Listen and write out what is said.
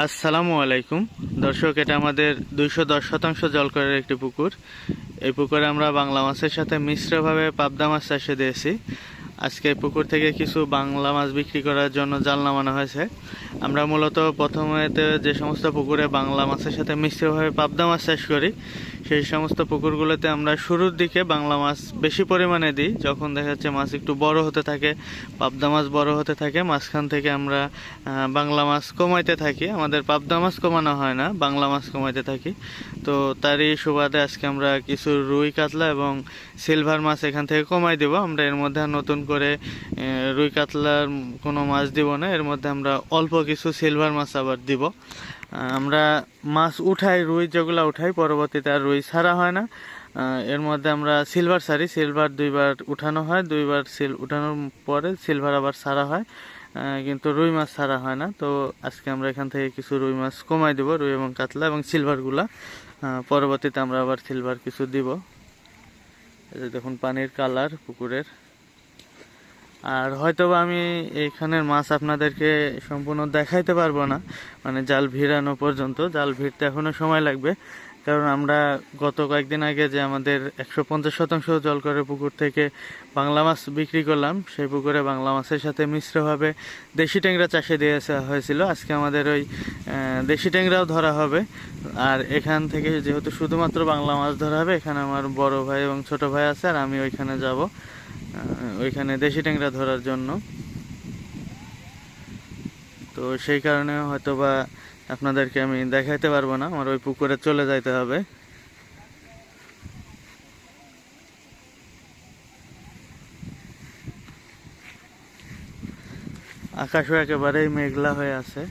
আসসালামু আলাইকুম দর্শক, এটা আমাদের 210% জলকরের একটি পুকুর। এই পুকুরে আমরা বাংলা মাছের সাথে মিশ্রভাবে পাবদা মাছ চাষে দিয়েছি। আজকে এই পুকুর থেকে কিছু বাংলা মাছ বিক্রি করার জন্য জাল নামানো হয়েছে। আমরা মূলত প্রথমেতে যে সমস্ত পুকুরে বাংলা মাছের সাথে মিশ্রভাবে পাবদা মাছ চাষ করি, সেই সমস্ত পুকুরগুলোতে আমরা শুরুর দিকে বাংলা মাছ বেশি পরিমাণে দিই। যখন দেখা যাচ্ছে মাছ একটু বড় হতে থাকে, পাবদা মাছ বড় হতে থাকে, মাঝখান থেকে আমরা বাংলা মাছ কমাইতে থাকি। আমাদের পাবদা মাছ কমানো হয় না, বাংলা মাছ কমাইতে থাকি। তো তারই সুবাদে আজকে আমরা কিছু রুই কাতলা এবং সিলভার মাছ এখান থেকে কমাই দেব। আমরা এর মধ্যে নতুন করে রুই কাতলার কোনো মাছ দিব না, এর মধ্যে আমরা অল্প কিছু সিলভার মাছ আবার দিব। আমরা মাছ উঠাই, রুই যেগুলো উঠাই পরবর্তীতে আর রুই ছাড়া হয় না। এর মধ্যে আমরা সিলভার ছাড়ি, সিলভার দুইবার উঠানো হয়, দুইবার উঠানোর পরে সিলভার আবার ছাড়া হয়, কিন্তু রুই মাছ ছাড়া হয় না। তো আজকে আমরা এখান থেকে কিছু রুই মাছ কমাই দেব, রুই এবং কাতলা এবং সিলভারগুলা। পরবর্তীতে আমরা আবার সিলভার কিছু দিব। এই যে দেখুন পানির কালার পুকুরের। আর হয়তোবা আমি এইখানের মাছ আপনাদেরকে সম্পূর্ণ দেখাইতে পারবো না, মানে জাল ভিড়ানো পর্যন্ত। জাল ভিড়তে এখনো সময় লাগবে, কারণ আমরা গত কয়েকদিন আগে যে আমাদের 150% জলকরের পুকুর থেকে বাংলা মাছ বিক্রি করলাম, সেই পুকুরে বাংলা মাছের সাথে মিশ্রভাবে দেশি ট্যাংরা চাষে দিয়ে হয়েছিল। আজকে আমাদের ওই দেশি ট্যাংরাও ধরা হবে। আর এখান থেকে যেহেতু শুধুমাত্র বাংলা মাছ ধরা হবে, এখানে আমার বড় ভাই এবং ছোট ভাই আছে, আর আমি ওইখানে যাব ওইখানে দেশি ট্যাংরা ধরার জন্য। তো সেই কারণে হয়তোবা আপনাদেরকে আমি দেখাইতে পারবো না, আমার ওই পুকুরে চলে যাইতে হবে। আকাশও একেবারেই মেঘলা হয়ে আছে।